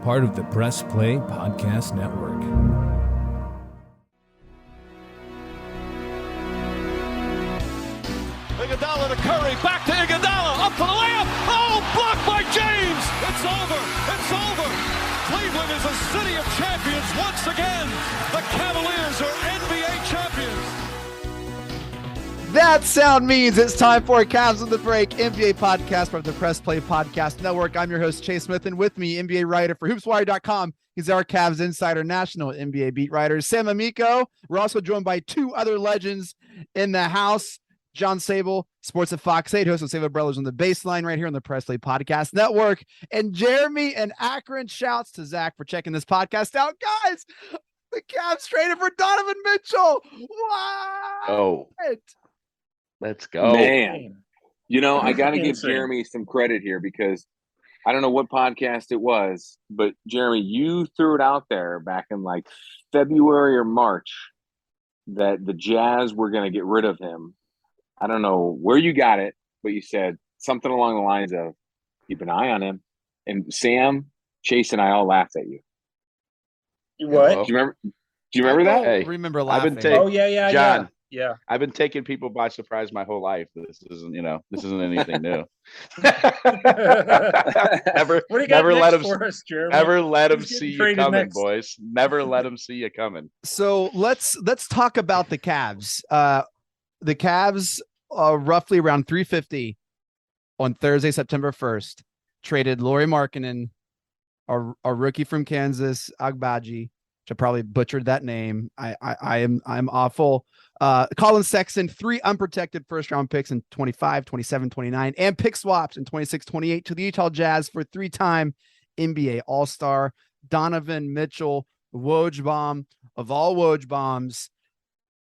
part of the Press Play Podcast Network. Iguodala to Curry, back to Iguodala, up for the layup. Oh, blocked by James. It's over. It's over. Cleveland is a city of champions once again. The Cavaliers are NBA champions. That sound means it's time for Cavs on the Break, NBA podcast from the Press Play Podcast Network. I'm your host, Chase Smith, and with me, NBA writer for HoopsWire.com. He's our Cavs insider, national NBA beat writer, Sam Amico. We're also joined by two other legends in the house. John Sable, sports at Fox 8, host of Sable Brothers on the Baseline right here on the Press Play Podcast Network. And Jeremy and Akron, shouts to Zach for checking this podcast out. Guys, the Cavs traded for Donovan Mitchell. Wow. Oh. Let's go. Man, you know, I got to give Jeremy some credit here because I don't know what podcast it was, but Jeremy, you threw it out there back in like February or March that the Jazz were going to get rid of him. I don't know where you got it, but you said something along the lines of keep an eye on him. And Sam, Chase, and I all laughed at you. You what? Do you remember that? Hey, remember laughing. John. Yeah. I've been taking people by surprise my whole life. This isn't anything new. never let them see you coming, boys. Never let them see you coming. So let's talk about the Cavs. The Cavs, roughly around 3:50 on Thursday, September 1st, traded Lauri Markkanen, a rookie from Kansas, Agbaji, which I probably butchered that name. I'm awful. Colin Sexton, 3 unprotected first-round picks in 25, 27, 29, and pick swaps in 26, 28 to the Utah Jazz for 3-time NBA All-Star Donovan Mitchell, Woj bomb of all Woj bombs.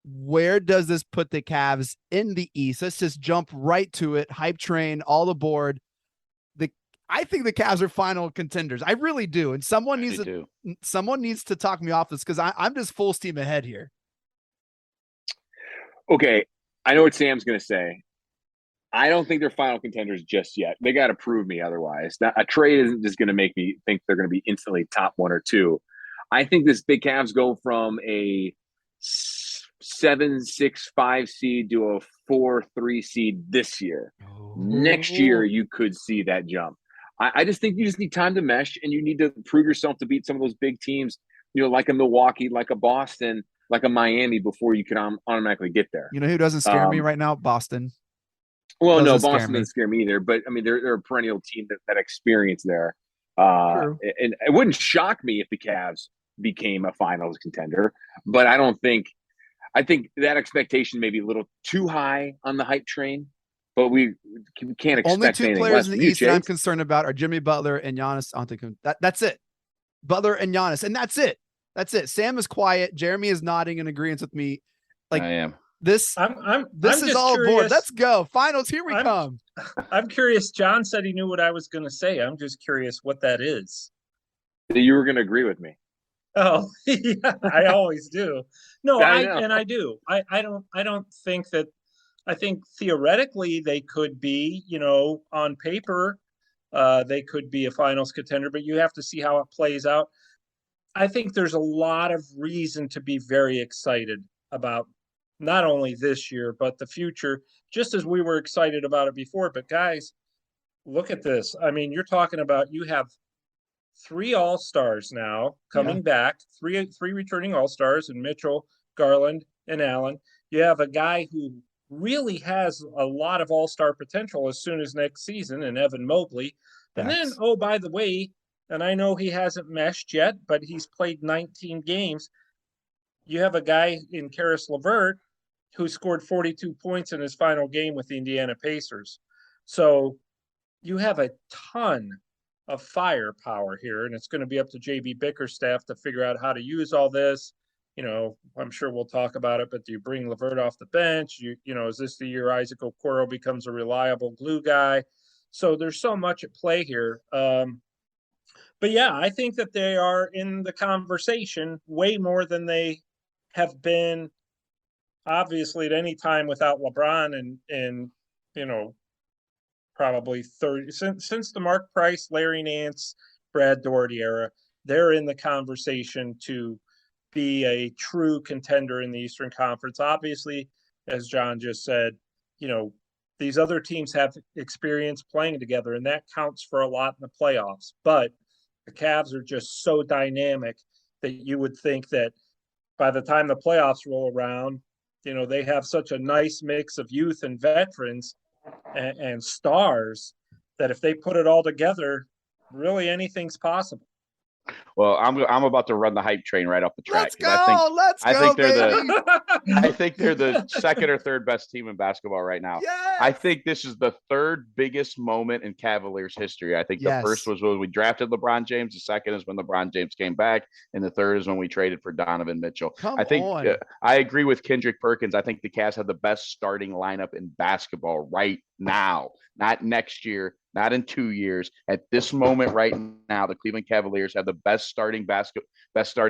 Where does this put the Cavs in the East? Let's just jump right to it. Hype train, all aboard. I think the Cavs are final contenders. I really do. And someone needs to talk me off this because I'm just full steam ahead here. Okay, I know what Sam's going to say. I don't think they're final contenders just yet. They got to prove me otherwise. A trade isn't just going to make me think they're going to be instantly top 1 or 2. I think the Cavs go from a 7-6-5 seed to a 4-3 seed this year. Next year, you could see that jump. I just think you just need time to mesh, and you need to prove yourself to beat some of those big teams, like a Milwaukee, like a Boston, like a Miami before you can automatically get there. You know who doesn't scare me right now? Boston. Well, no, Boston doesn't scare me either. But, I mean, they're a perennial team that experience there. And it wouldn't shock me if the Cavs became a finals contender. But I think that expectation may be a little too high on the hype train. But we can't expect only 2 anything players less in from the you, East that I'm Chase. concerned about are Jimmy Butler and Giannis Antetokounmpo. That's it. Butler and Giannis, and that's it. That's it. Sam is quiet. Jeremy is nodding in agreement with me. Like I am. This is all aboard. Let's go. Finals. Here we come. I'm curious. John said he knew what I was going to say. I'm just curious what that is. You were going to agree with me. Oh, yeah, I always do. No, I do. I don't think that. I think theoretically they could be, on paper, they could be a finals contender, but you have to see how it plays out. I think there's a lot of reason to be very excited about not only this year, but the future, just as we were excited about it before. But guys, look at this. I mean, you're talking about, you have 3 All-Stars now coming back, three returning All-Stars in Mitchell, Garland, and Allen. You have a guy who really has a lot of all-star potential as soon as next season in Evan Mobley. And then, by the way, and I know he hasn't meshed yet, but he's played 19 games. You have a guy in Karis LeVert who scored 42 points in his final game with the Indiana Pacers. So you have a ton of firepower here, and it's going to be up to JB Bickerstaff to figure out how to use all this. I'm sure we'll talk about it, but do you bring LeVert off the bench? Is this the year Isaac Okoro becomes a reliable glue guy? So there's so much at play here. But yeah, I think that they are in the conversation way more than they have been, obviously, at any time without LeBron and probably 30 since the Mark Price, Larry Nance, Brad Daugherty era. they're in the conversation to be a true contender in the Eastern Conference. Obviously, as John just said, these other teams have experience playing together, and that counts for a lot in the playoffs. But the Cavs are just so dynamic that you would think that by the time the playoffs roll around, they have such a nice mix of youth and veterans and stars that if they put it all together, really anything's possible. Well, I'm about to run the hype train right off the track. Let's go, baby. I think they're the second or third best team in basketball right now. Yes! I think this is the third biggest moment in Cavaliers history. I think the first was when we drafted LeBron James. The second is when LeBron James came back. And the third is when we traded for Donovan Mitchell. I agree with Kendrick Perkins. I think the Cavs have the best starting lineup in basketball right now, not next year, not in 2 years. At this moment right now, the Cleveland Cavaliers have the best starting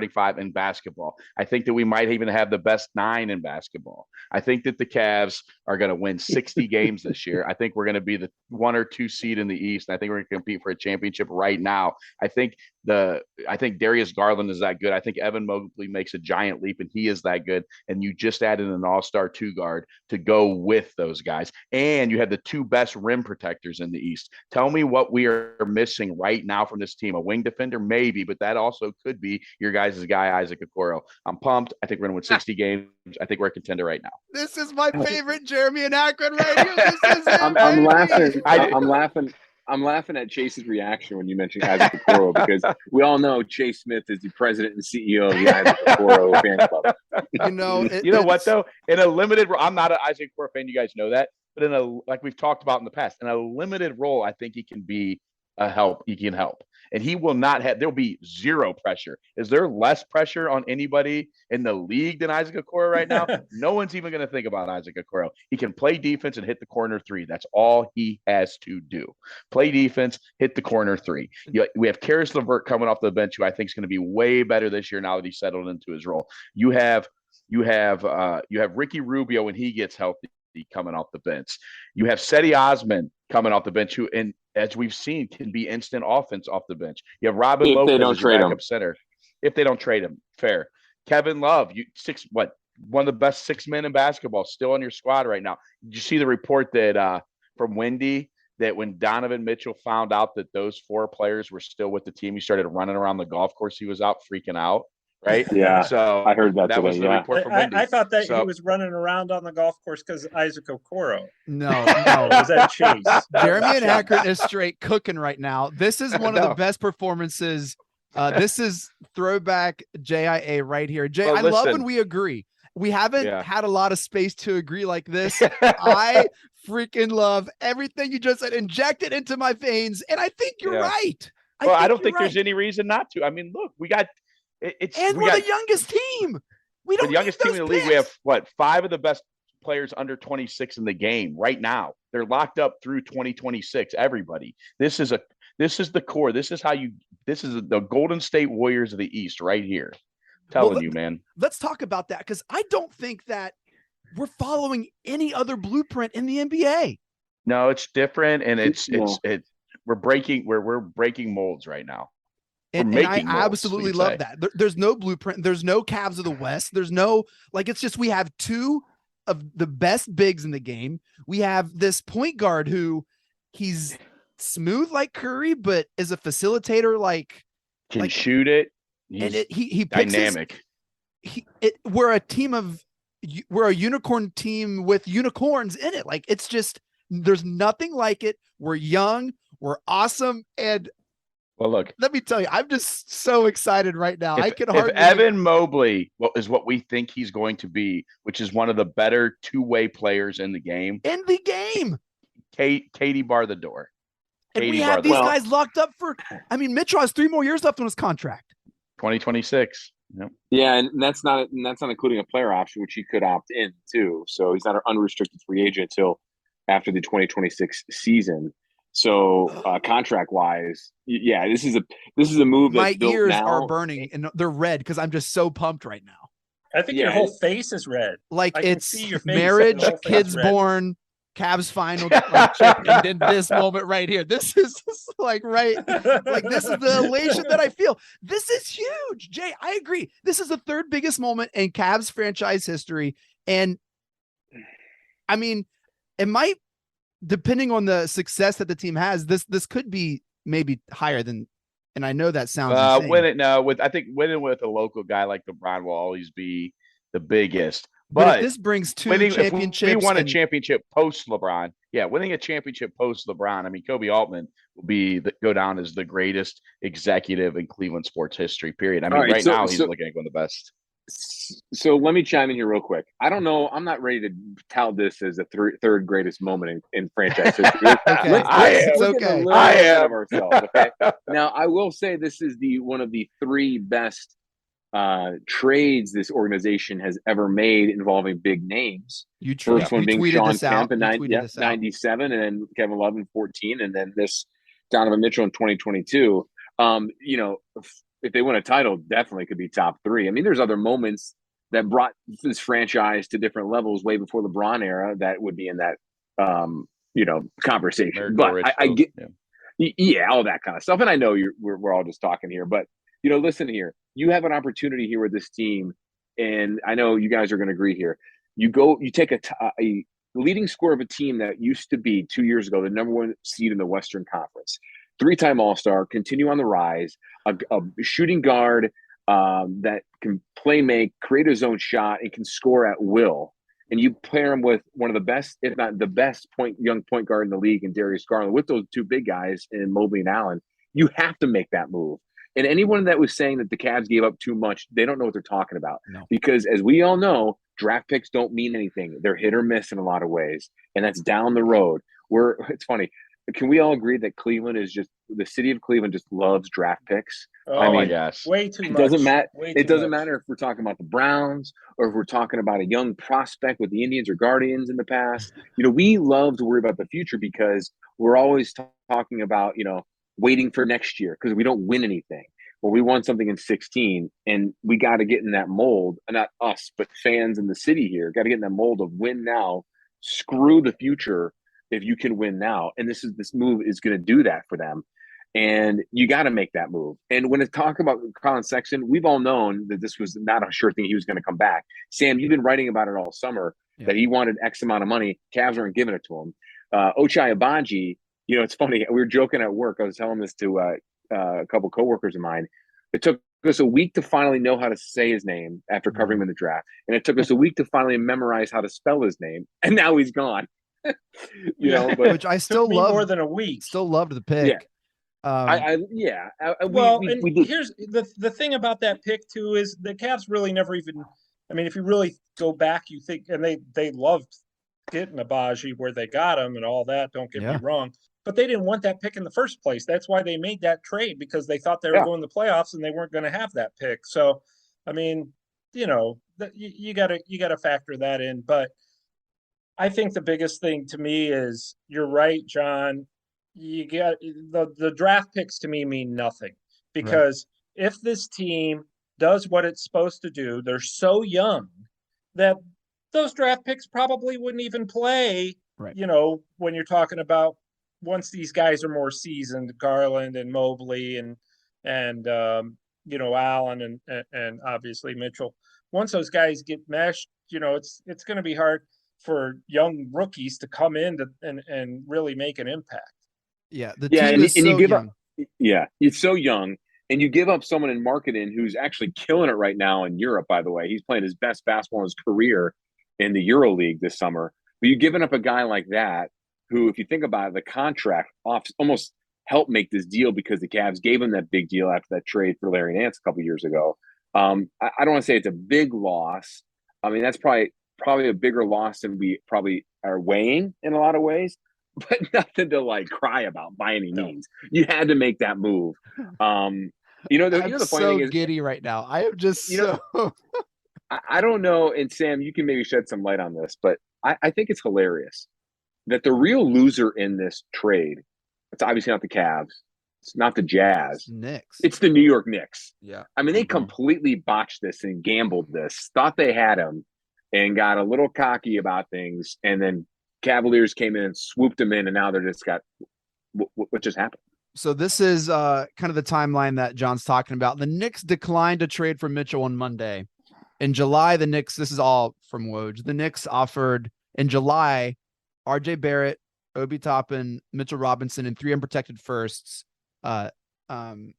five in basketball. I think that we might even have the best 9 in basketball. I think that the Cavs are going to win 60 games this year. I think we're going to be the 1 or 2 seed in the East. And I think we're going to compete for a championship right now. I think Darius Garland is that good. I think Evan Mobley makes a giant leap, and he is that good. And you just added an all-star 2 guard to go with those guys. And you have the 2 best rim protectors in the East. Tell me what we are missing right now from this team. A wing defender, maybe, but that also could be your guys' guy, Isaac Okoro. I'm pumped. I think we're going to win 60 games. I think we're a contender right now. This is my favorite Jeremy and Akron right here. This is it, I'm laughing. I'm laughing at Chase's reaction when you mentioned Isaac Okoro because we all know Chase Smith is the president and CEO of the Isaac Okoro fan club. You know what though? In a limited, I'm not an Isaac Okoro fan. You guys know that, but like we've talked about in the past, in a limited role, I think he can be a help. He can help, and he will not have. There'll be zero pressure. Is there less pressure on anybody in the league than Isaac Okoro right now? No one's even going to think about Isaac Okoro. He can play defense and hit the corner 3. That's all he has to do. Play defense, hit the corner 3. We have Karis LeVert coming off the bench, who I think is going to be way better this year now that he's settled into his role. You have Ricky Rubio when he gets healthy coming off the bench. You have Cedi Osman coming off the bench, who, and as we've seen, can be instant offense off the bench. You have Robin Lopez as your backup center. If they don't trade him, fair. Kevin Love, one of the best 6 men in basketball, still on your squad right now. Did you see the report that from Wendy that when Donovan Mitchell found out that those 4 players were still with the team, he started running around the golf course. He was out freaking out. Right. Yeah. So I heard that. Was the report from Wendy. I thought that he was running around on the golf course because Isaac Okoro. No. Was that Chase? Jeremy and Akron is straight cooking right now. This is one of the best performances. This is throwback JIA right here. Jay, I love when we agree. We haven't had a lot of space to agree like this. I freaking love everything you just said. Inject it into my veins, and I think you're right. I don't think there's any reason not to. I mean, look, we got. We're the youngest team. We're the youngest team in the league. We have 5 of the best players under 26 in the game right now. They're locked up through 2026. Everybody. This is the core. This is the Golden State Warriors of the East right here. Telling you, man. Let's talk about that because I don't think that we're following any other blueprint in the NBA. No, it's different, and we're breaking molds right now. And I absolutely love that. There's no blueprint. There's no Cavs of the West. There's no, it's just, we have 2 of the best bigs in the game. We have this point guard who he's smooth like Curry, but is a facilitator, can shoot it. And he dynamic. We're a unicorn team with unicorns in it. It's just, there's nothing like it. We're young. We're awesome. And well, look, let me tell you, I'm just so excited right now. If Evan Mobley is what we think he's going to be, which is one of the better 2-way players in the game. Katie bar the door. And we have these guys locked up Mitchell has 3 more years left on his contract. 2026. Yep. Yeah, and that's not including a player option, which he could opt in too. So he's not an unrestricted free agent until after the 2026 season. So contract wise, this is a move. My ears are burning and they're red because I'm just so pumped right now. I think your whole face is red. It's marriage, kids born, Cavs final like, chip, and then this moment right here. This is like this is the elation that I feel. This is huge. Jay, I agree. This is the third biggest moment in Cavs franchise history. And I mean, it might, depending on the success that the team has, this could be maybe higher than, and I know that sounds insane. I think winning with a local guy like LeBron will always be the biggest. But if this brings two championships, if we won a championship post LeBron. Yeah, winning a championship post LeBron. I mean, Kobe Altman will go down as the greatest executive in Cleveland sports history. Period. I mean, now he's looking like one of the best. So let me chime in here real quick. I don't know. I'm not ready to tout this as the third greatest moment in franchise history. Okay. I am. Ourselves, okay. Now, I will say this is one of the three best trades this organization has ever made involving big names. First one being Sean Kemp in 97, and then Kevin Love in 14, and then this Donovan Mitchell in 2022. If they win a title, definitely could be top three. I mean, there's other moments that brought this franchise to different levels way before the LeBron era that would be in that conversation. But I get all that kind of stuff. And I know we're all just talking here, but listen here. You have an opportunity here with this team, and I know you guys are going to agree here. You take a leading scorer of a team that used to be 2 years ago the number one seed in the Western Conference, 3-time All-Star, continue on the rise, a shooting guard that can make, create his own shot, and can score at will. And you pair him with one of the best, if not the best, young point guard in the league in Darius Garland, with those two big guys in Mobley and Allen. You have to make that move. And anyone that was saying that the Cavs gave up too much, they don't know what they're talking about. No. Because as we all know, draft picks don't mean anything. They're hit or miss in a lot of ways. And that's down the road. It's funny. Can we all agree that the city of Cleveland just loves draft picks? Oh my gosh. Way too much. It doesn't matter if we're talking about the Browns or if we're talking about a young prospect with the Indians or Guardians in the past. We love to worry about the future because we're always talking about, waiting for next year because we don't win anything. Well, we won something in 16, and we got to get in that mold. Not us, but fans in the city here got to get in that mold of win now, screw the future if you can win now. And this move is going to do that for them. And you got to make that move. And when it's talk about Colin Sexton, we've all known that this was not a sure thing he was going to come back. Sam, you've been writing about it all summer that he wanted X amount of money. Cavs weren't giving it to him. Ochai Agbaji, it's funny. We were joking at work. I was telling this to a couple coworkers of mine. It took us a week to finally know how to say his name after covering him in the draft. And it took us a week to finally memorize how to spell his name. And now he's gone. But which I still love. More than a week. Still loved the pick. Yeah. We did. Here's the thing about that pick too is the Cavs really never even. I mean, if you really go back, you think, and they loved getting Agbaji where they got him and all that. Don't get me wrong, but they didn't want that pick in the first place. That's why they made that trade, because they thought they were going to the playoffs and they weren't going to have that pick. So, I mean, you gotta factor that in. But I think the biggest thing to me is, you're right, John. You got the draft picks to me mean nothing, because if this team does what it's supposed to do, they're so young that those draft picks probably wouldn't even play. Right. When you're talking about once these guys are more seasoned, Garland and Mobley and Allen and obviously Mitchell. Once those guys get meshed, it's going to be hard for young rookies to come in and really make an impact. Yeah, the team is so young. It's so young, and you give up someone in Marketing who's actually killing it right now in Europe. By the way, he's playing his best basketball in his career in the EuroLeague this summer. But you're giving up a guy like that, who, if you think about it, the contract almost helped make this deal, because the Cavs gave him that big deal after that trade for Larry Nance a couple years ago. I don't want to say it's a big loss. I mean, that's probably a bigger loss than we probably are weighing in a lot of ways, but nothing to cry about by any means. You had to make that move. The funny thing is, giddy right now. I am just I don't know. And Sam, you can maybe shed some light on this, but I think it's hilarious that the real loser in this trade, it's obviously not the Cavs, it's not the Jazz, Knicks. It's the New York Knicks. Yeah. I mean, they completely botched this and gambled this, thought they had him, and got a little cocky about things, and then Cavaliers came in and swooped them in, and now they're just got what just happened. So this is kind of the timeline that John's talking about. The Knicks declined to trade for Mitchell on Monday. In July, the Knicks, this is all from Woj, the Knicks offered in July RJ Barrett, Obi Toppin, Mitchell Robinson, and 3 unprotected firsts. And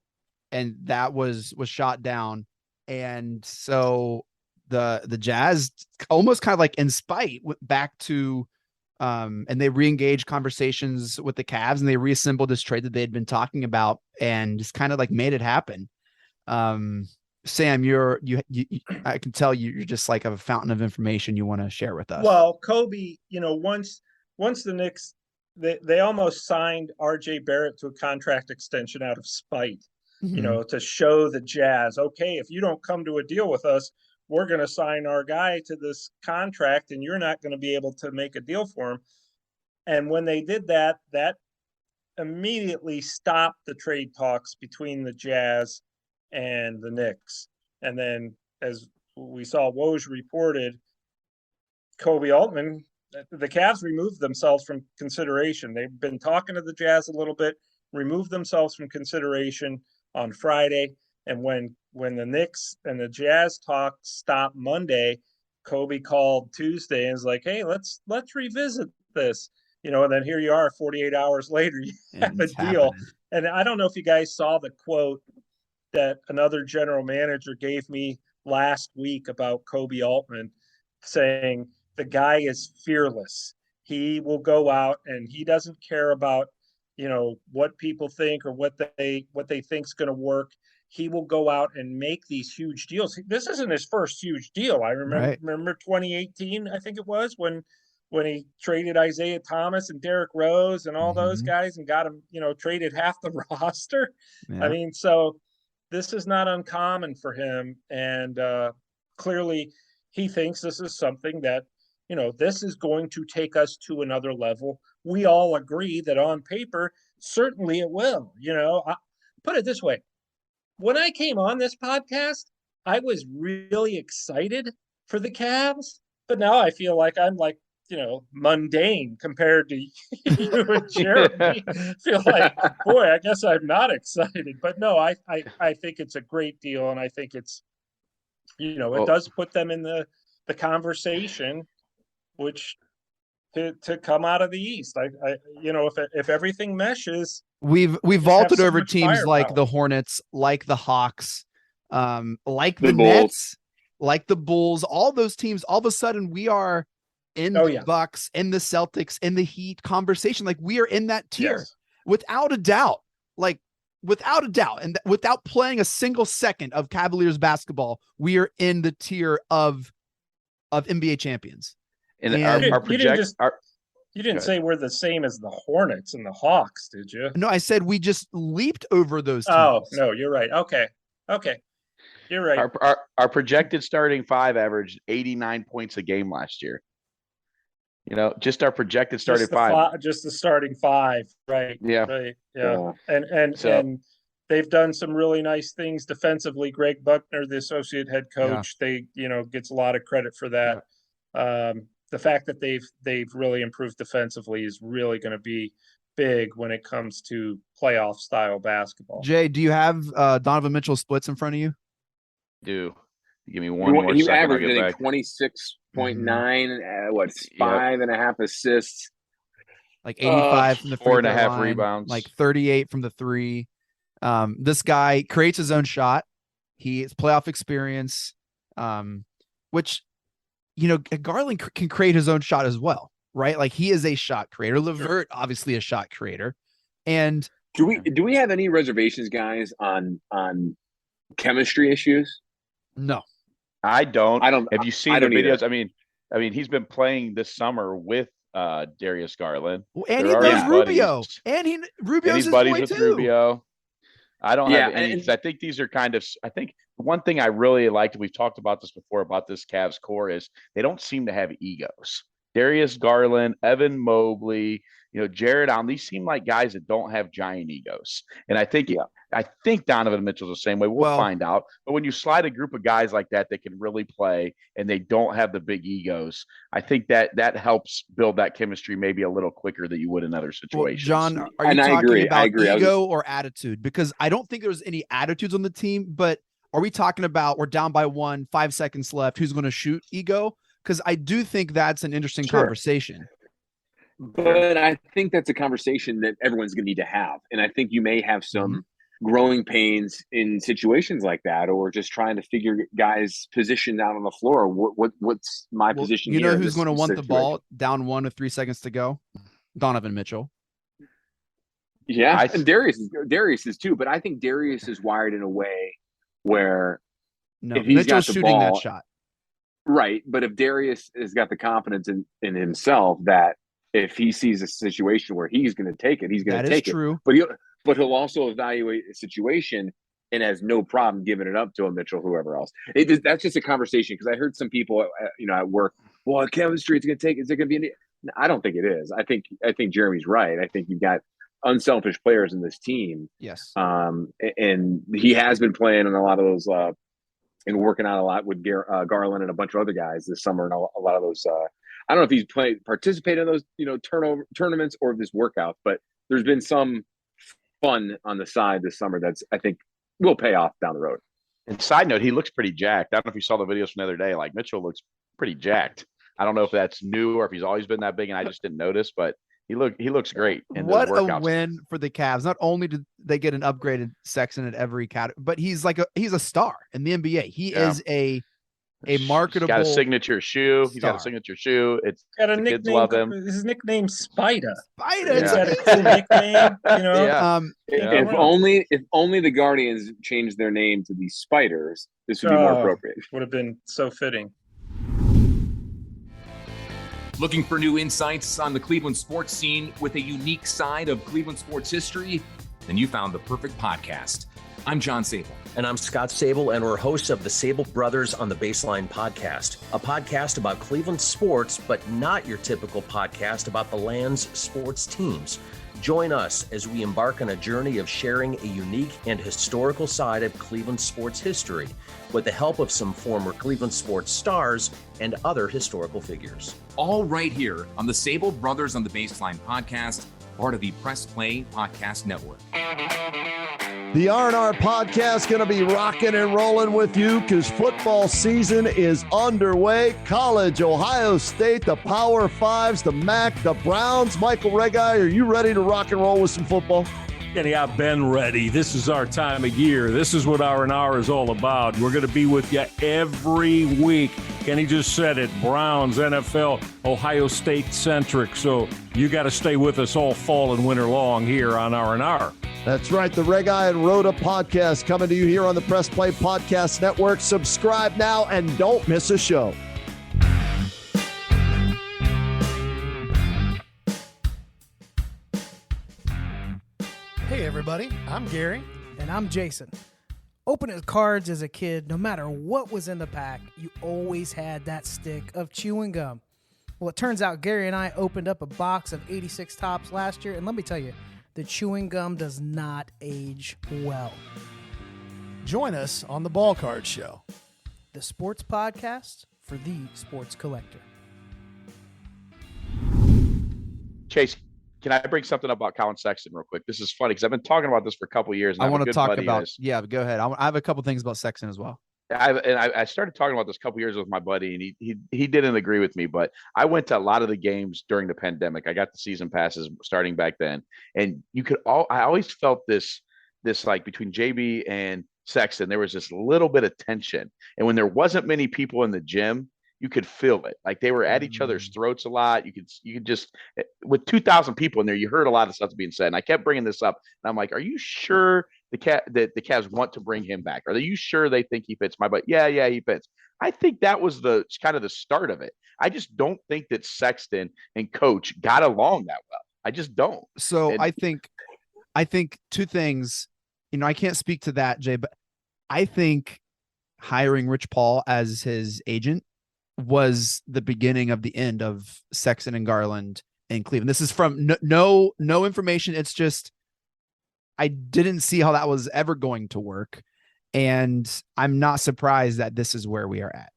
that was shot down. And so the Jazz, almost kind of like in spite, went back to and they re-engaged conversations with the Cavs, and they reassembled this trade that they had been talking about and just kind of like made it happen. Sam, I can tell you're just like a fountain of information you want to share with us. Well, Kobe, once the Knicks, they almost signed RJ Barrett to a contract extension out of spite, to show the Jazz, okay, if you don't come to a deal with us, we're going to sign our guy to this contract and you're not going to be able to make a deal for him. And when they did that, that immediately stopped the trade talks between the Jazz and the Knicks. And then, as we saw, Woj reported, Kobe Altman, the Cavs removed themselves from consideration. They've been talking to the Jazz a little bit, removed themselves from consideration on Friday. And when the Knicks and the Jazz talk stopped Monday, Kobe called Tuesday and was like, "Hey, let's revisit this." And then here you are 48 hours later, you have a deal. And I don't know if you guys saw the quote that another general manager gave me last week about Kobe Altman, saying the guy is fearless. He will go out and he doesn't care about, what people think or what they think's going to work. He will go out and make these huge deals. This isn't his first huge deal. I remember 2018, I think it was, when he traded Isaiah Thomas and Derrick Rose and all those guys and got him, traded half the roster. Yeah. I mean, so this is not uncommon for him. And clearly he thinks this is something that, this is going to take us to another level. We all agree that on paper, certainly it will. I put it this way. When I came on this podcast, I was really excited for the Cavs, but now I feel like I'm like, mundane compared to you and Jeremy. I feel like, boy, I guess I'm not excited. But no, I think it's a great deal, and I think it's, it does put them in the conversation, which to come out of the East. If everything meshes. We've vaulted over teams like the Hornets, like the Hawks, like the Nets, like the Bulls, all those teams. All of a sudden we are in the Bucks, in the Celtics, in the Heat conversation. Like we are in that tier without a doubt, and without playing a single second of Cavaliers basketball, we are in the tier of NBA champions. And our project, you didn't say we're the same as the Hornets and the Hawks, did you? No, I said we just leaped over those teams. Oh, no, you're right. Okay. You're right. Our projected starting five averaged 89 points a game last year. Just our projected starting five. Just the starting five, right? Yeah. Right. Yeah. And they've done some really nice things defensively. Greg Buckner, the associate head coach, gets a lot of credit for that. Yeah. The fact that they've really improved defensively is really going to be big when it comes to playoff style basketball. Jay, do you have Donovan Mitchell splits in front of you? Do give me one more he second. He averaged 26.9, 5.5 assists, like 85 from the 4.5 line, rebounds, like 38 from the three. This guy creates his own shot. He has playoff experience, which. Garland can create his own shot as well, right? Like he is a shot creator. LeVert, obviously a shot creator. And do we have any reservations, guys, on chemistry issues? No, I don't. Have you seen the videos? Either. I mean, he's been playing this summer with Darius Garland, and he knows Rubio, and Rubio's his buddies with too. Rubio. I don't have any. I think these are kind of. I think one thing I really liked, we've talked about this before about this Cavs core, is they don't seem to have egos. Darius Garland, Evan Mobley, Jared Allen, these seem like guys that don't have giant egos. And I think Donovan Mitchell's the same way. We'll find out. But when you slide a group of guys like that can really play and they don't have the big egos, I think that helps build that chemistry maybe a little quicker than you would in other situations. Well, John, are you talking about ego or attitude? Because I don't think there's any attitudes on the team, but are we talking about we're down by 1, 5 seconds left, who's going to shoot ego? Because I do think that's an interesting conversation. But I think that's a conversation that everyone's going to need to have. And I think you may have some growing pains in situations like that, or just trying to figure guys' position out on the floor. What's my position here? Who's going to want the ball down 1 with 3 seconds to go? Donovan Mitchell. Yeah, and Darius is too. But I think Darius is wired in a way where if he's Mitchell's got the shooting ball, that shot. Right. But if Darius has got the confidence in himself that if he sees a situation where he's going to take it, he's going to take it. True. But he'll also evaluate a situation and has no problem giving it up to a Mitchell, whoever else. That's just a conversation, because I heard some people, at work, well, chemistry, it's going to take. Is it going to be? I don't think it is. I think Jeremy's right. I think you've got unselfish players in this team. Yes. And he has been playing in a lot of those and working out a lot with Garland and a bunch of other guys this summer, and a lot of those. I don't know if he's participated in those, tournaments or this workout, but there's been some fun on the side this summer that's, I think, will pay off down the road. And side note, he looks pretty jacked. I don't know if you saw the videos from the other day. Like, Mitchell looks pretty jacked. I don't know if that's new or if he's always been that big and I just didn't notice, but he looks great. What a win for the Cavs. Not only did they get an upgraded Sexton at every category, but he's a star in the NBA. He is a marketable. He's got a signature shoe. Star. He's got a signature shoe. It's got a the nickname. Kids love him. His nickname Spider. Spider. He's got a cool nickname. Yeah. If only the Guardians changed their name to the Spiders, this would be more appropriate. Would have been so fitting. Looking for new insights on the Cleveland sports scene with a unique side of Cleveland sports history? Then you found the perfect podcast. I'm John Sable. And I'm Scott Sable, and we're hosts of the Sable Brothers on the Baseline podcast, a podcast about Cleveland sports, but not your typical podcast about the land's sports teams. Join us as we embark on a journey of sharing a unique and historical side of Cleveland sports history with the help of some former Cleveland sports stars and other historical figures. All right here on the Sable Brothers on the Baseline podcast, part of the Press Play Podcast Network. The R&R podcast going to be rocking and rolling with you because football season is underway. College, Ohio State, the Power Fives, the MAC, the Browns. Michael Regai, are you ready to rock and roll with some football? Kenny, I've been ready. This is our time of year. This is what R&R is all about. We're going to be with you every week. Kenny just said it, Browns, NFL, Ohio State centric. So you got to stay with us all fall and winter long here on R&R. That's right. The Regai and Rhoda podcast coming to you here on the Press Play Podcast Network. Subscribe now and don't miss a show. Hey everybody, I'm Gary. And I'm Jason. Opening cards as a kid, no matter what was in the pack, you always had that stick of chewing gum. Well, it turns out Gary and I opened up a box of 86 Tops last year, and let me tell you, the chewing gum does not age well. Join us on the Ball Card Show, the sports podcast for the sports collector. Chase, can I bring something up about Colin Sexton real quick? This is funny because I've been talking about this for a couple of years. I want to talk about. Yeah, go ahead. I have a couple things about Sexton as well. I started talking about this a couple of years with my buddy, and he didn't agree with me. But I went to a lot of the games during the pandemic. I got the season passes starting back then, and I always felt this like between JB and Sexton, there was this little bit of tension, and when there wasn't many people in the gym, you could feel it. Like they were at each other's throats a lot. You could just, with 2,000 people in there, you heard a lot of stuff being said. And I kept bringing this up, and I'm like, are you sure the Cavs want to bring him back? Are you sure they think he fits? My buddy, yeah, he fits. I think that was the kind of the start of it. I just don't think that Sexton and Coach got along that well. I just don't. So I think two things. I can't speak to that, Jay, but I think hiring Rich Paul as his agent was the beginning of the end of Sexton and Garland in Cleveland. This is from no information. It's just I didn't see how that was ever going to work, and I'm not surprised that this is where we are at.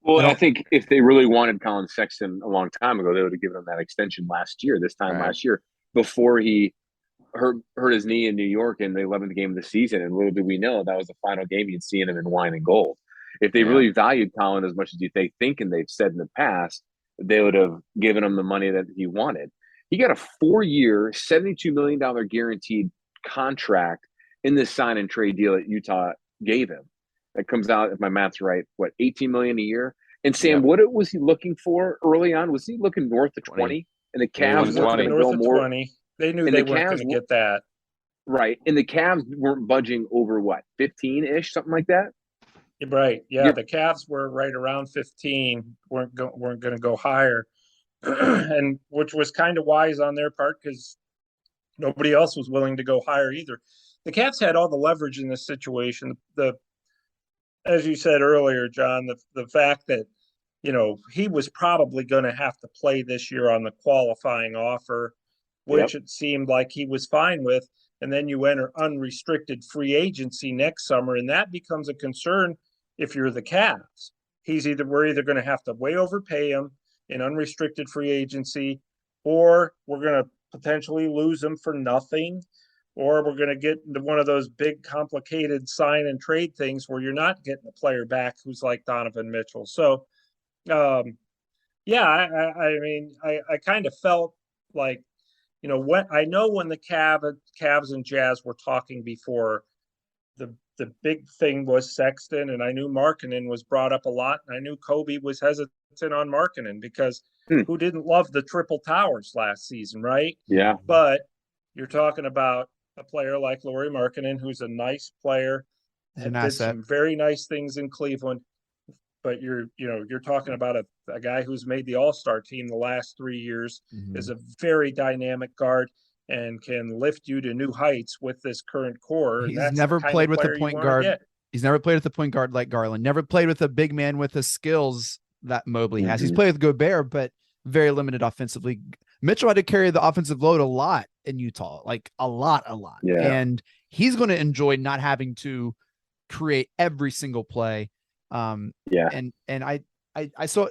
Well, and I think if they really wanted Colin Sexton a long time ago, they would have given him that extension last year, last year, before he hurt his knee in New York in the 11th game of the season. And little did we know that was the final game you'd see him in wine and gold. If they really valued Colin as much as they think and they've said in the past, they would have given him the money that he wanted. He got a 4-year, $72 million guaranteed contract in this sign and trade deal that Utah gave him. That comes out, if my math's right, what, $18 million a year? And Sam, what was he looking for early on? Was he looking north of 20? And the Cavs were going to go more. 20. They knew they weren't going to get that. Right. And the Cavs weren't budging over what, 15-ish, something like that? Right. Yeah. The Cavs were right around 15, weren't going to go higher. And which was kind of wise on their part because nobody else was willing to go higher either. The Cavs had all the leverage in this situation. As you said earlier, John, the fact that, he was probably going to have to play this year on the qualifying offer, which it seemed like he was fine with. And then you enter unrestricted free agency next summer, and that becomes a concern if you're the Cavs. We're either going to have to way overpay him in unrestricted free agency, or we're going to potentially lose him for nothing, or we're going to get into one of those big complicated sign and trade things where you're not getting a player back who's like Donovan Mitchell. So, I kind of felt like, when the Cavs and Jazz were talking before, the big thing was Sexton, and I knew Markkanen was brought up a lot, and I knew Kobe was hesitant on Markkanen because who didn't love the triple towers last season, right? Yeah. But you're talking about a player like Lauri Markkanen, who's a nice player and did some very nice things in Cleveland. But you're talking about a guy who's made the All-Star team the last 3 years, is a very dynamic guard and can lift you to new heights with this current core. He's never played with a point guard. He's never played with a point guard like Garland. Never played with a big man with the skills that Mobley has. He's played with Gobert, but very limited offensively. Mitchell had to carry the offensive load a lot in Utah, like a lot. Yeah. And he's going to enjoy not having to create every single play. And I saw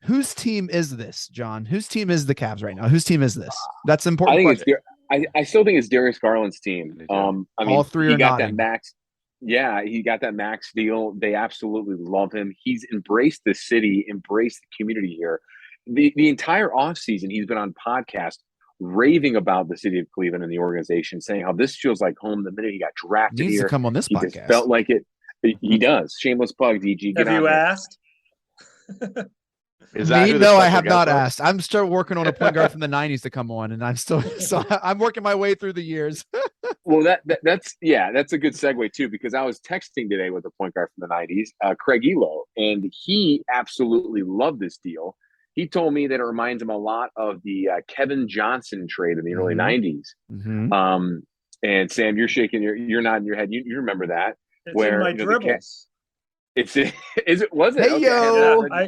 whose team is this, John? Whose team is the Cavs right now? Whose team is this? That's important. I still think it's Darius Garland's team. All three are got nodding. that max. Yeah, he got that max deal. They absolutely love him. He's embraced the city, embraced the community here. The entire offseason, he's been on podcasts raving about the city of Cleveland and the organization, saying how this feels like home. The minute he got drafted Needs here, to come on this he podcast. just felt like it. He does. Shameless plug, DG. Have you asked? No, I have not asked. I'm still working on a point guard from the 90s to come on, and I'm working my way through the years. Well, that's a good segue too, because I was texting today with a point guard from the 90s, Craig Elo, and he absolutely loved this deal. He told me that it reminds him a lot of the Kevin Johnson trade in the early 90s. And Sam, you're nodding your head. You remember that? It's in my dribbles. Was it? Hey, okay.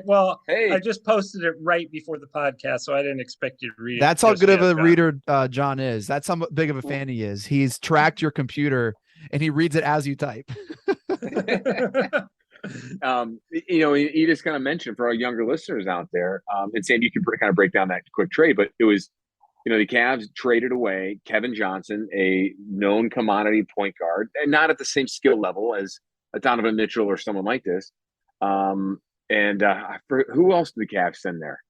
yo. I just posted it right before the podcast, so I didn't expect you to read it. That's how good of a reader John is. That's how big of a fan he is. He's tracked your computer and he reads it as you type. You just kind of mentioned for our younger listeners out there, and Sam, you can kind of break down that quick trade, but it was, the Cavs traded away Kevin Johnson, a known commodity point guard, and not at the same skill level as a Donovan Mitchell or someone like this. Who else did the Cavs send there?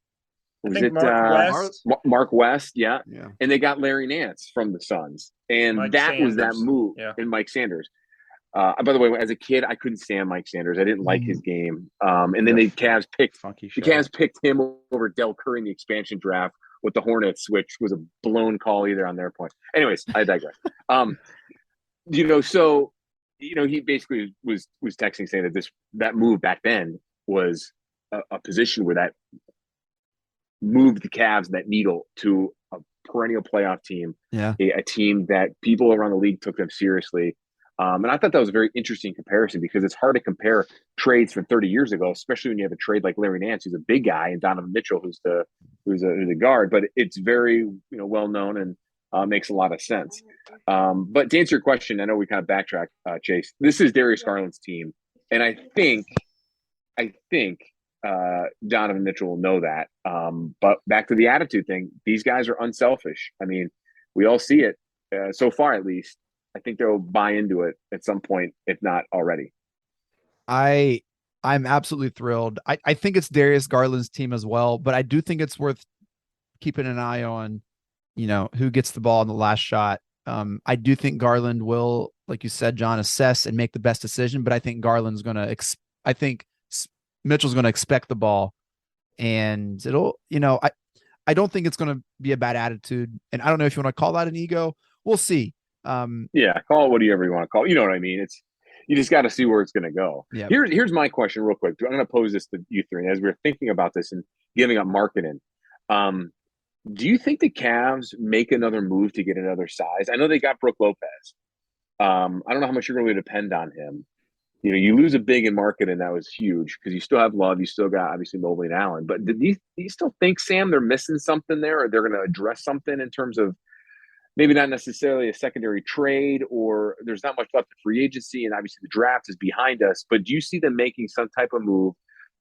Was it Mark West? Mark West, yeah. And they got Larry Nance from the Suns, and Mike that Sanders. was that move. And Mike Sanders. By the way, as a kid, I couldn't stand Mike Sanders. I didn't like his game. And then the Cavs picked him over Del Curry in the expansion draft with the Hornets, which was a blown call either on their point. Anyways, I digress. He basically was texting saying that that move back then was a position where that moved the Cavs, that needle, to a perennial playoff team, a team that people around the league took them seriously. And I thought that was a very interesting comparison because it's hard to compare trades from 30 years ago, especially when you have a trade like Larry Nance, who's a big guy, and Donovan Mitchell, who's a guard. But it's very well known and makes a lot of sense. But to answer your question, I know we kind of backtrack, Chase. This is Darius Garland's team, and I think Donovan Mitchell will know that. But back to the attitude thing, these guys are unselfish. I mean, we all see it so far, at least. I think they'll buy into it at some point, if not already. I'm absolutely thrilled. I think it's Darius Garland's team as well, but I do think it's worth keeping an eye on, who gets the ball in the last shot. I do think Garland will, like you said, John, assess and make the best decision, but I think Garland's going to, I think Mitchell's going to expect the ball, and it'll, I don't think it's going to be a bad attitude. And I don't know if you want to call that an ego. We'll see. Yeah, call it whatever you want to call it. You know what I mean? You just got to see where it's going to go. Yep. Here's my question real quick. I'm going to pose this to you three. As we're thinking about this and giving up marketing, do you think the Cavs make another move to get another size? I know they got Brook Lopez. I don't know how much you're going to depend on him. You lose a big in marketing, that was huge because you still have Love. You still got, obviously, Mobley and Allen. But do you still think, Sam, they're missing something there, or they're going to address something in terms of maybe not necessarily a secondary trade, or there's not much left of free agency, and obviously the draft is behind us. But do you see them making some type of move,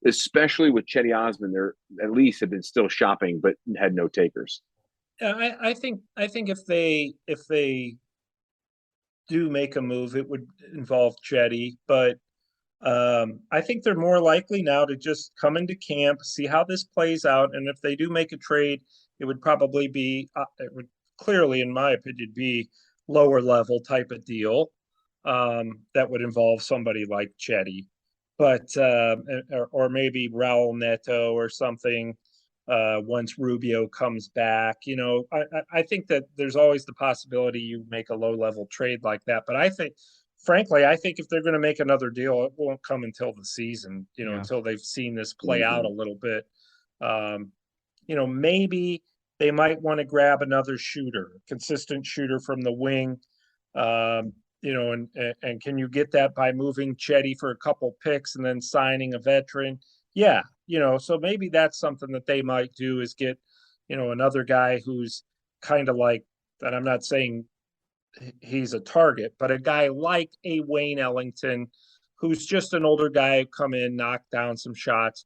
especially with Chetty Osman? They're at least have been still shopping, but had no takers. Yeah, I think if they do make a move, it would involve Chetty, but I think they're more likely now to just come into camp, see how this plays out, and if they do make a trade, it would probably be clearly, in my opinion, be lower level type of deal that would involve somebody like Chetty, but or maybe Raul Neto or something once Rubio comes back. I think that there's always the possibility you make a low level trade like that. But I think, frankly, if they're going to make another deal, it won't come until the season, until they've seen this play out a little bit. Maybe they might want to grab another consistent shooter from the wing. And can you get that by moving Chetty for a couple picks and then signing a veteran? Yeah. So maybe that's something that they might do, is get, another guy who's kind of like, and I'm not saying he's a target, but a guy like a Wayne Ellington, who's just an older guy, come in, knock down some shots.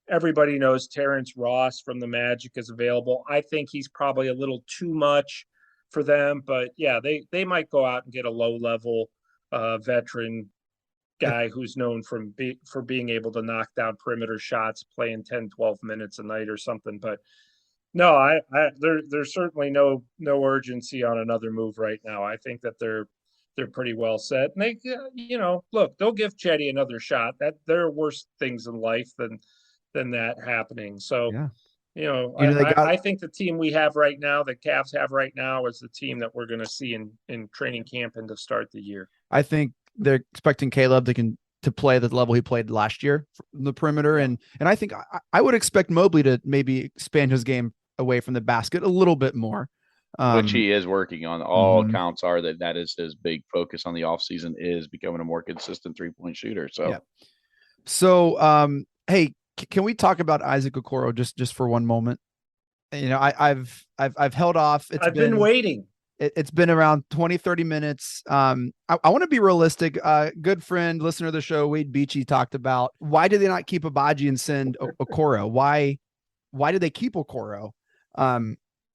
Everybody knows Terrence Ross from the Magic is available. I think he's probably a little too much for them, but yeah, they might go out and get a low-level veteran guy who's known for being able to knock down perimeter shots, playing 10, 12 minutes a night or something. But no, there's certainly no urgency on another move right now. I think that they're pretty well set. And they, look, they'll give Chetty another shot. That there are worse things in life than that happening. So, I think the team we have right now, the Cavs have right now, is the team that we're going to see in training camp and to start the year. I think they're expecting Caleb to play the level he played last year from the perimeter. And I think I would expect Mobley to maybe expand his game away from the basket a little bit more. Which he is working on. All accounts are that is his big focus on the offseason, is becoming a more consistent 3-point shooter. So, yeah. So, hey, can we talk about Isaac Okoro just for one moment? I've held off. I've been waiting. It's been around 20, 30 minutes. I want to be realistic. Good friend, listener of the show, Wade Beachy, talked about, why did they not keep Abaji and send Okoro? Why did they keep Okoro?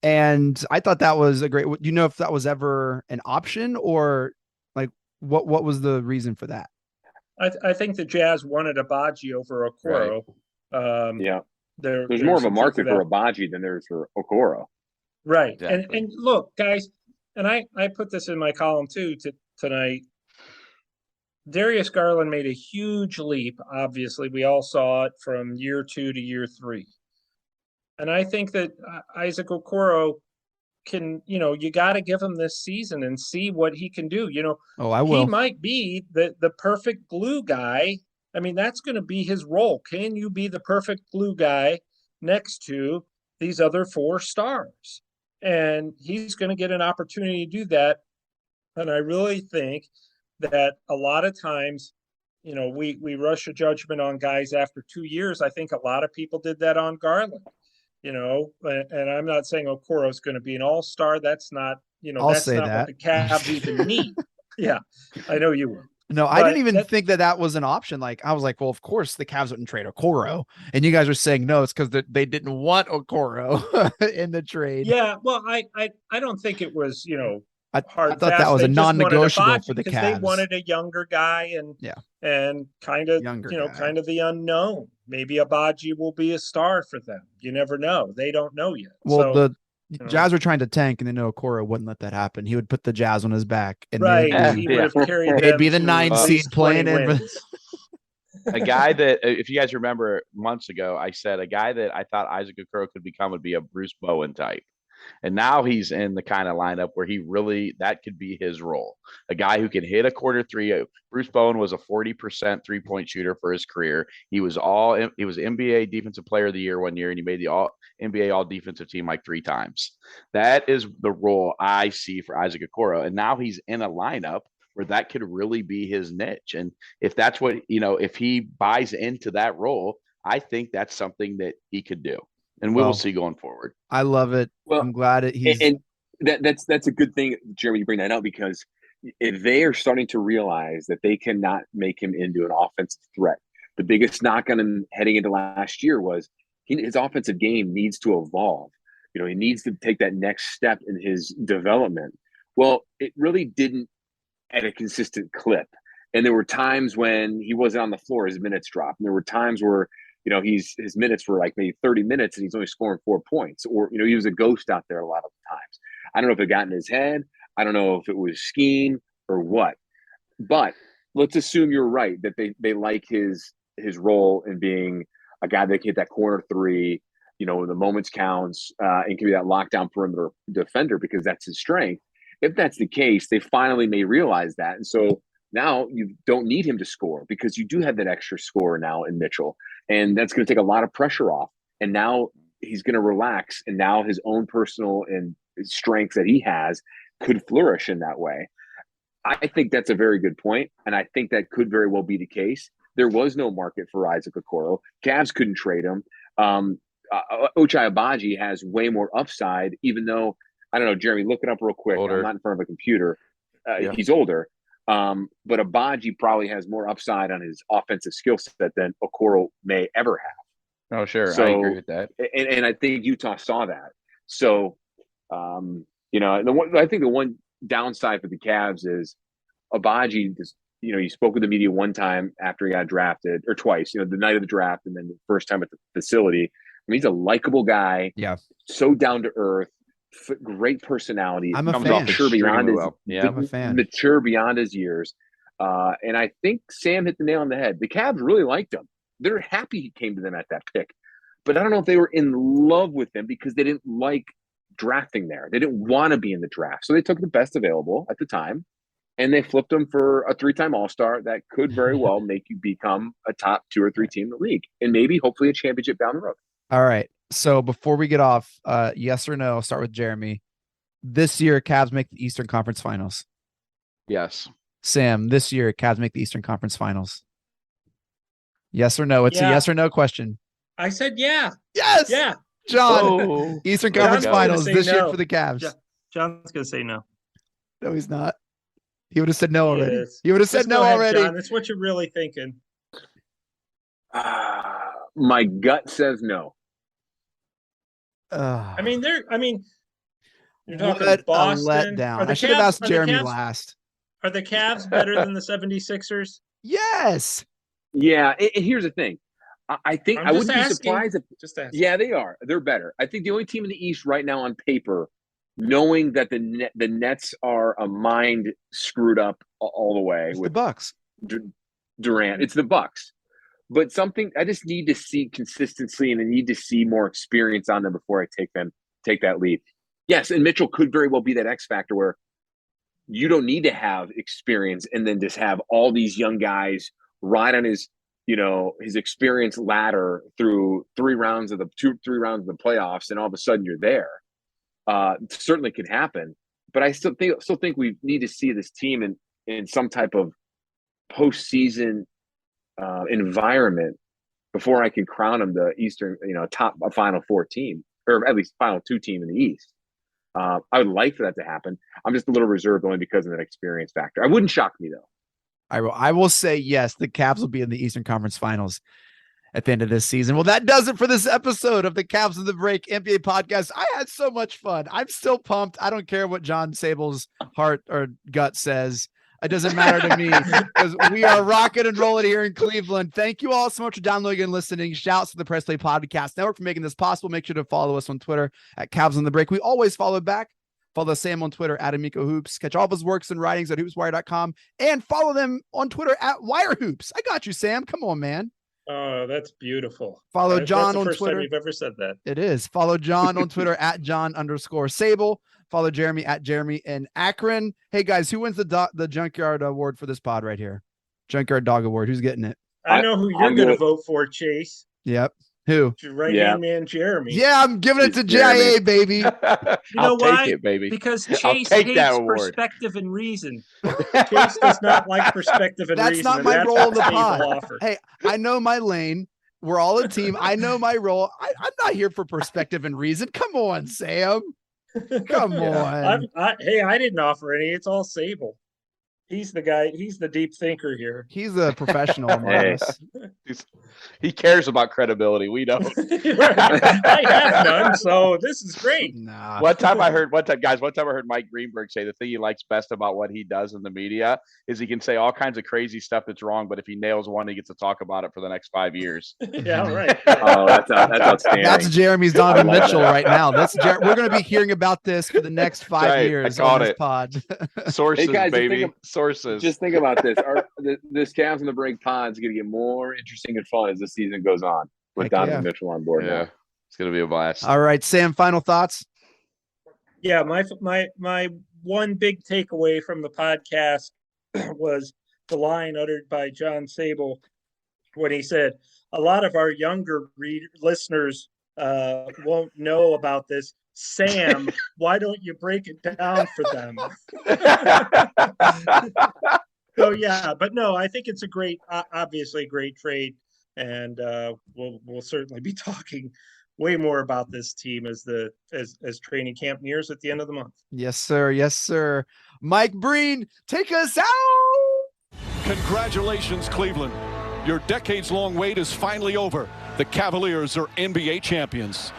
And I thought that was a great, do you know if that was ever an option, or like what was the reason for that? I think the Jazz wanted Abaji over Okoro. Right. There's more of a market for Abaji than there's for Okoro. Right. Exactly. And look, guys, and I put this in my column too tonight. Darius Garland made a huge leap. Obviously, we all saw it from year 2 to year 3. And I think that Isaac Okoro can, you got to give him this season and see what he can do. I will. He might be the perfect glue guy. I mean, that's going to be his role. Can you be the perfect glue guy next to these other 4 stars? And he's going to get an opportunity to do that. And I really think that a lot of times, we rush a judgment on guys after 2 years. I think a lot of people did that on Garland, and I'm not saying Okoro is going to be an all-star. That's not, I'll that's say not that. what the Cavs even need. Yeah, I know you will. No, I didn't even think that was an option. Like, I was like, well, of course the Cavs wouldn't trade Okoro. And you guys are saying no, it's because they didn't want Okoro in the trade. Yeah, well, I don't think it was, I hard thought fast. that was They a just non-negotiable wanted for the because Cavs. they wanted a younger guy and kind of, kind of the unknown. Maybe Abaji will be a star for them. You never know. They don't know yet. Well, the Jazz were trying to tank, and then Okoro wouldn't let that happen. He would put the Jazz on his back, and he would have carried them. They'd be the 9 seed playing in. A guy that, if you guys remember months ago, I said a guy that I thought Isaac Okoro could become would be a Bruce Bowen type. And now he's in the kind of lineup where that could be his role. A guy who can hit a corner three. Bruce Bowen was a 40% 3-point shooter for his career. He was NBA Defensive Player of the Year 1 year, and he made the NBA All Defensive Team like 3 times. That is the role I see for Isaac Okoro. And now he's in a lineup where that could really be his niche. And if that's what, if he buys into that role, I think that's something that he could do. And we will see going forward. I love it. Well, I'm glad he's. And that's a good thing, Jeremy, you bring that up, because if they are starting to realize that they cannot make him into an offensive threat, the biggest knock on him heading into last year was his offensive game needs to evolve. He needs to take that next step in his development. Well, it really didn't at a consistent clip. And there were times when he wasn't on the floor, his minutes dropped. And there were times where his minutes were like maybe 30 minutes and he's only scoring 4 points, or, he was a ghost out there a lot of times. I don't know if it got in his head. I don't know if it was scheme or what, but let's assume you're right, that they like his role in being a guy that can hit that corner three, when the moments counts, and can be that lockdown perimeter defender because that's his strength. If that's the case, they finally may realize that. And so now you don't need him to score because you do have that extra scorer now in Mitchell. And that's going to take a lot of pressure off. And now he's going to relax. And now his own personal and strengths that he has could flourish in that way. I think that's a very good point. And I think that could very well be the case. There was no market for Isaac Okoro. Cavs couldn't trade him. Ochai Agbaji has way more upside, even though, I don't know, Jeremy, look it up real quick. Older. I'm not in front of a computer. He's older. But Agbaji probably has more upside on his offensive skill set than Okoro may ever have. Oh, sure. So, I agree with that. And I think Utah saw that. So, I think the one downside for the Cavs is Agbaji, he spoke with the media one time after he got drafted, or twice, the night of the draft and then the first time at the facility. I mean, he's a likable guy. Yeah. So down to earth. Great personality. I'm a fan. Mature beyond his, I'm a fan. Mature beyond his years. And I think Sam hit the nail on the head. The Cavs really liked him. They're happy he came to them at that pick. But I don't know if they were in love with him because they didn't like drafting there. They didn't want to be in the draft. So they took the best available at the time, and they flipped him for a 3-time All-Star that could very well make you become a top 2 or 3 team in the league, and maybe hopefully a championship down the road. All right. So before we get off, yes or no, I'll start with Jeremy. This year, Cavs make the Eastern Conference Finals. Yes. Sam, this year, Cavs make the Eastern Conference Finals. Yes or no? It's a yes or no question. I said yeah. Yes. Yeah. John, Eastern Conference Finals this year for the Cavs. John's going to say no. No, he's not. He would have said no already. Yes. He would have said no ahead, already. John. That's what you're really thinking. My gut says no. You're talking Boston. A letdown. I should have asked Jeremy last. Are the Cavs better than the 76ers? Yes. Yeah. And here's the thing. I think I wouldn't be surprised if. Just asking. Yeah, they are. They're better. I think the only team in the East right now on paper, knowing that the Nets are a mind screwed up all the way it's with the Bucks. Durant. It's the Bucks. But something I just need to see consistency, and I need to see more experience on them before I take that leap. Yes, and Mitchell could very well be that X factor where you don't need to have experience and then just have all these young guys ride on his experience ladder through 3 rounds of the playoffs, and all of a sudden you're there. Certainly could happen, but I still think we need to see this team, and in some type of postseason environment before I could crown them the Eastern, a Final Four team, or at least Final Two team in the East. I would like for that to happen. I'm just a little reserved only because of that experience factor. I wouldn't shock me though. I will say yes, the Cavs will be in the Eastern Conference Finals at the end of this season. Well, that does it for this episode of the Cavs on the Break NBA podcast. I had so much fun. I'm still pumped. I don't care what John Sable's heart or gut says. It doesn't matter to me because we are rocking and rolling here in Cleveland. Thank you all so much for downloading and listening. Shouts to the Press Play Podcast Network for making this possible. Make sure to follow us on Twitter at Cavs on the Break. We always follow back. Follow Sam on Twitter at Amico Hoops. Catch all of his works and writings at hoopswire.com and follow them on Twitter at Wire Hoops. I got you, Sam. Come on, man. Oh, that's beautiful. Follow John on first Twitter. Time you've ever said that. It is. Follow John on Twitter at John_Sable. Follow Jeremy at Jeremy in Akron. Hey guys, who wins the Junkyard Award for this pod right here? Junkyard Dog Award. Who's getting it? I know who you're going to vote for, Chase. Yep. Who? Your right-hand man, Jeremy. Yeah, I'm giving it to JIA, baby. You know why? Take it, baby. Because Chase hates perspective and reason. Chase does not like perspective and reason. That's not my role in the pod. Hey, I know my lane. We're all a team. I know my role. I'm not here for perspective and reason. Come on, Sam. Come on. I didn't offer any. It's all Sable. He's the guy. He's the deep thinker here. He's a professional among us. He cares about credibility. We don't. I have none, so this is great. Nah. One time I heard Mike Greenberg say the thing he likes best about what he does in the media is he can say all kinds of crazy stuff that's wrong, but if he nails one, he gets to talk about it for the next 5 years. Yeah, right. Oh, that's outstanding. That's Jeremy's Donovan Mitchell right now. We're going to be hearing about this for the next 5 years on this pod. Sources, hey guys, baby. Sources. Just think about this. This Cavs on the Break pod is going to get more interesting and fun as the season goes on with Donovan Mitchell on board. Yeah, it's going to be a blast. All right, Sam, final thoughts? Yeah, my one big takeaway from the podcast was the line uttered by John Sable when he said, a lot of our younger listeners won't know about this. Sam, why don't you break it down for them? So yeah, but no, I think it's obviously a great trade, and we'll certainly be talking way more about this team as training camp nears at the end of the month. Yes, sir. Yes, sir. Mike Breen, take us out. Congratulations, Cleveland. Your decades-long wait is finally over. The Cavaliers are NBA champions.